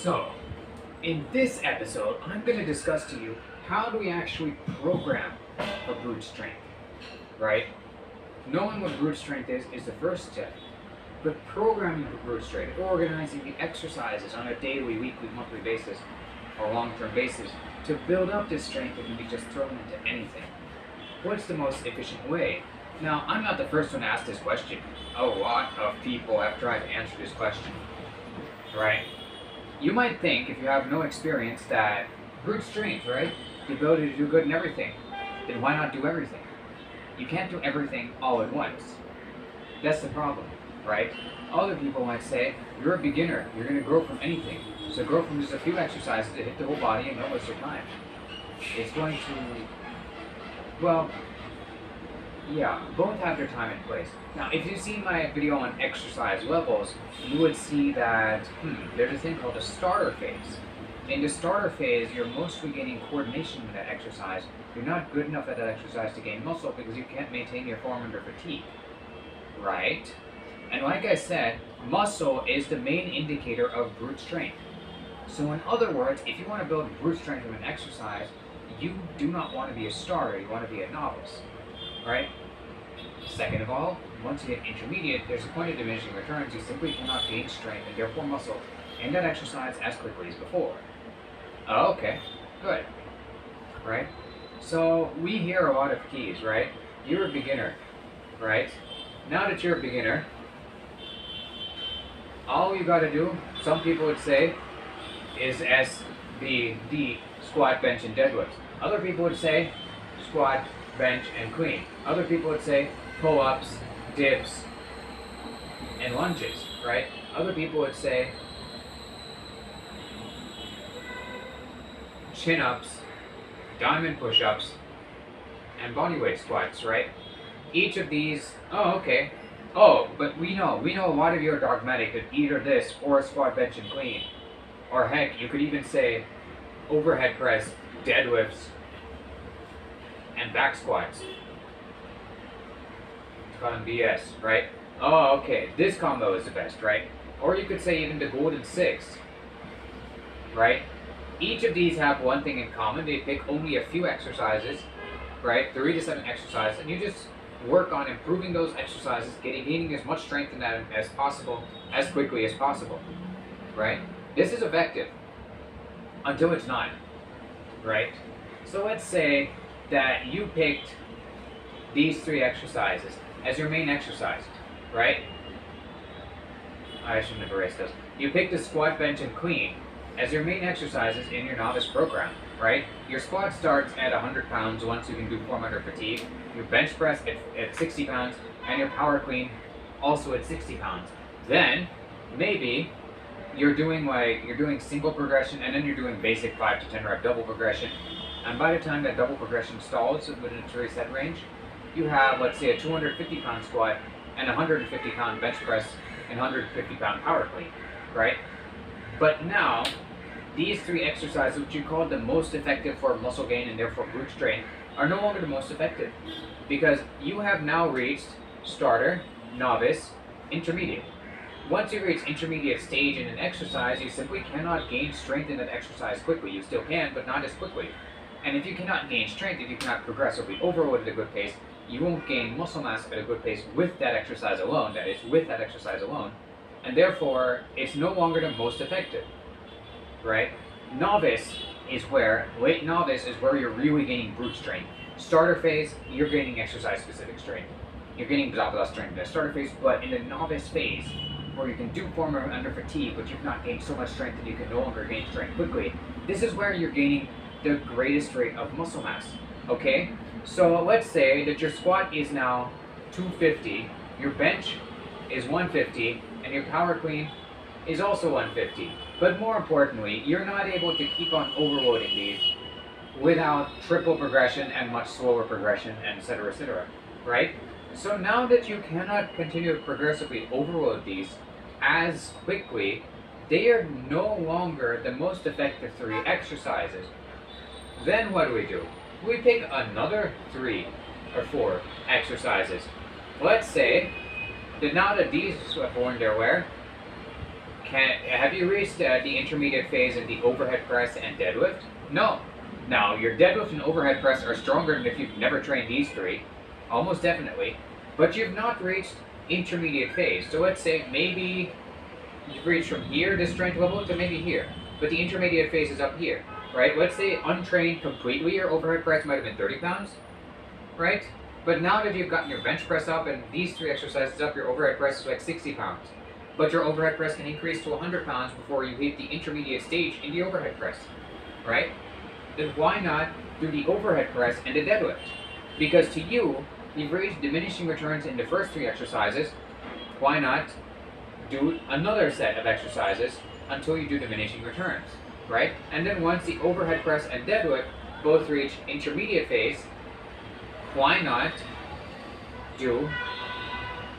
So, in this episode, I'm going to discuss to you how do we actually program for brute strength, right? Knowing what brute strength is the first step, but programming for brute strength, organizing the exercises on a daily, weekly, monthly basis, or long-term basis to build up this strength that can be just thrown into anything. What's the most efficient way? Now, I'm not the first one to ask this question. A lot of people have tried to answer this question, right? You might think, if you have no experience, that brute strength, right? The ability to do good in everything, then why not do everything? You can't do everything all at once. That's the problem, right? Other people might say, you're a beginner, you're going to grow from anything. So grow from just a few exercises to hit the whole body and don't waste your time. It's going to, well, yeah, both have their time and place. Now, if you've seen my video on exercise levels, you would see that there's a thing called the starter phase. In the starter phase, you're mostly gaining coordination with that exercise. You're not good enough at that exercise to gain muscle because you can't maintain your form under fatigue, right? And like I said, muscle is the main indicator of brute strength. So in other words, if you want to build brute strength in an exercise, you do not want to be a starter, you want to be a novice, right? Second of all, once you hit intermediate, there's a point of diminishing returns. You simply cannot gain strength and therefore muscle in that exercise as quickly as before. Oh, okay, good, right? So we hear a lot of keys, right? You're a beginner, right? Now that you're a beginner, all you got to do, some people would say, is SBD, squat, bench, and deadlifts. Other people would say squat, bench, and clean. Other people would say pull-ups, dips, and lunges, right? Other people would say chin-ups, diamond push-ups, and bodyweight squats, right? Each of these, oh, okay. Oh, but we know a lot of you are dogmatic that either this or squat, bench, and clean. Or heck, you could even say overhead press, deadlifts, and back squats. It's called BS, right? Oh, okay, this combo is the best, right? Or you could say even the golden six, right? Each of these have one thing in common. They pick only a few exercises, right? 3 to 7 exercises, and you just work on improving those exercises, gaining as much strength in that as possible, as quickly as possible, right? This is effective until it's not, right? So let's say that you picked these 3 exercises as your main exercise, right? I shouldn't have erased those. You picked the squat, bench, and clean as your main exercises in your novice program, right? Your squat starts at 100 pounds once you can do form under fatigue. Your bench press at 60 pounds, and your power clean also at 60 pounds. Then, maybe you're doing single progression, and then you're doing basic 5 to 10 rep double progression. And by the time that double progression stalls within its reset range, you have, let's say, a 250 pound squat and 150 pound bench press and 150 pound power clean, right? But now, these 3 exercises, which you call the most effective for muscle gain and therefore brute strength, are no longer the most effective because you have now reached starter, novice, intermediate. Once you reach intermediate stage in an exercise, you simply cannot gain strength in that exercise quickly. You still can, but not as quickly. And if you cannot gain strength, if you cannot progressively overload at a good pace, you won't gain muscle mass at a good pace with that exercise alone, that is, with that exercise alone. And therefore, it's no longer the most effective, right? Late novice is where you're really gaining brute strength. Starter phase, you're gaining exercise-specific strength. You're gaining blah blah strength in the starter phase, but in the novice phase, where you can do form under fatigue, but you've not gained so much strength that you can no longer gain strength quickly, this is where you're gaining the greatest rate of muscle mass, okay? So let's say that your squat is now 250, your bench is 150, and your power clean is also 150. But more importantly, you're not able to keep on overloading these without triple progression and much slower progression, and etc., right? So now that you cannot continue to progressively overload these as quickly, they are no longer the most effective 3 exercises. Then what do? We pick another 3 or 4 exercises. Let's say that now that these have worn their wear, Have you reached the intermediate phase of the overhead press and deadlift? No. Now, your deadlift and overhead press are stronger than if you've never trained these three, almost definitely, but you've not reached intermediate phase. So let's say maybe you've reached from here, this strength level, to maybe here, but the intermediate phase is up here, right? Let's say untrained completely, your overhead press might have been 30 pounds, right? But now that you've gotten your bench press up and these three exercises up, your overhead press is like 60 pounds. But your overhead press can increase to 100 pounds before you hit the intermediate stage in the overhead press, right? Then why not do the overhead press and the deadlift? Because to you, you've reached diminishing returns in the first three exercises. Why not do another set of exercises until you do diminishing returns, right? And then once the overhead press and deadlift both reach intermediate phase, why not do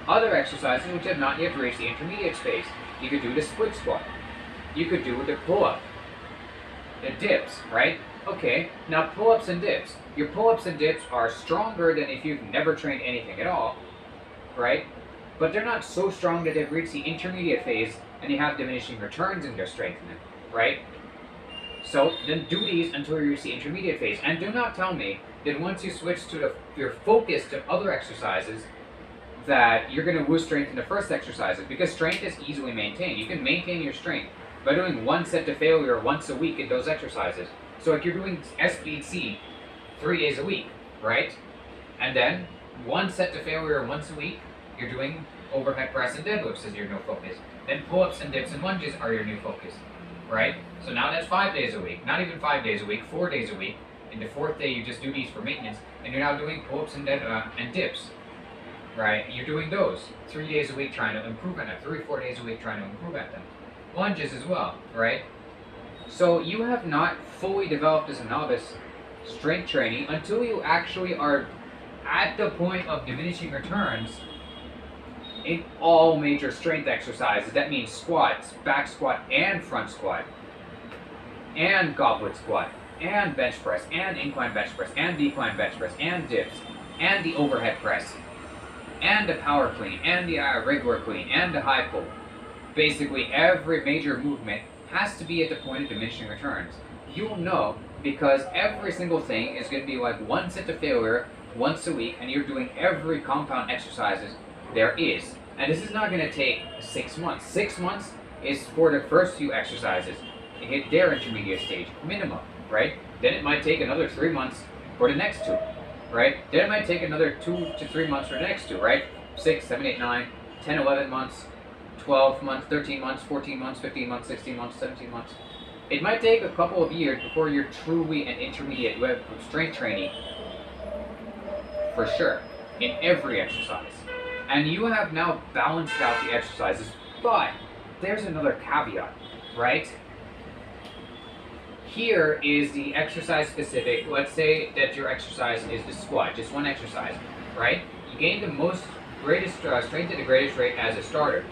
other exercises which have not yet reached the intermediate phase? You could do the split squat. You could do the pull-up, the dips, right? Okay, now pull-ups and dips. Your pull-ups and dips are stronger than if you've never trained anything at all, right? But they're not so strong that they've reached the intermediate phase and you have diminishing returns in their strengthening, right? So then do these until you reach the intermediate phase. And do not tell me that once you switch to your focus to other exercises that you're going to lose strength in the first exercises, because strength is easily maintained. You can maintain your strength by doing one set to failure once a week in those exercises. So like you're doing SBC 3 days a week, right? And then one set to failure once a week, you're doing overhead press and deadlifts as your new focus. Then pull-ups and dips and lunges are your new focus, right? So now that's 5 days a week, not even 5 days a week, 4 days a week. And the fourth day you just do these for maintenance, and you're now doing pull-ups and dips, right? You're doing those 3 days a week trying to improve at them, 3-4 days a week trying to improve at them. Lunges as well, right? So you have not fully developed as a novice strength training until you actually are at the point of diminishing returns in all major strength exercises. That means squats, back squat and front squat, and goblet squat, and bench press, and incline bench press, and decline bench press, and dips, and the overhead press, and the power clean, and the regular clean, and the high pull. Basically every major movement has to be at the point of diminishing returns. You'll know because every single thing is going to be like one set to failure once a week, and you're doing every compound exercises there is. And this is not going to take 6 months. 6 months is for the first few exercises to hit their intermediate stage minimum, right? Then it might take another 3 months for the next two, right? Then it might take another 2 to 3 months for the next two, right? 6, 7, 8, 9, 10, 11 months, 12 months, 13 months, 14 months, 15 months, 16 months, 17 months. It might take a couple of years before you're truly an intermediate strength trainee, for sure, in every exercise. And you have now balanced out the exercises, but there's another caveat, right? Here is the exercise specific. Let's say that your exercise is the squat, just one exercise, right? You gain the greatest strength at the greatest rate as a starter,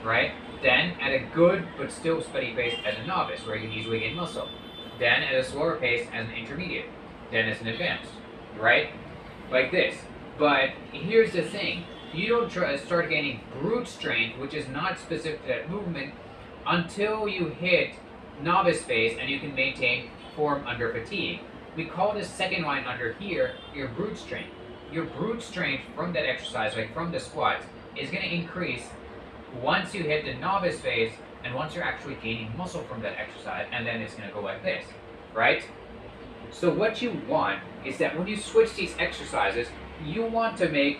right? Then at a good but still steady pace as a novice, where you can easily gain muscle. Then at a slower pace as an intermediate. Then as an advanced, right? Like this. But here's the thing. You don't start gaining brute strength, which is not specific to that movement, until you hit novice phase and you can maintain form under fatigue. We call this second line under here your brute strength. Your brute strength from that exercise, like from the squats, is going to increase once you hit the novice phase and once you're actually gaining muscle from that exercise, and then it's going to go like this, right? So what you want is that when you switch these exercises, you want to make the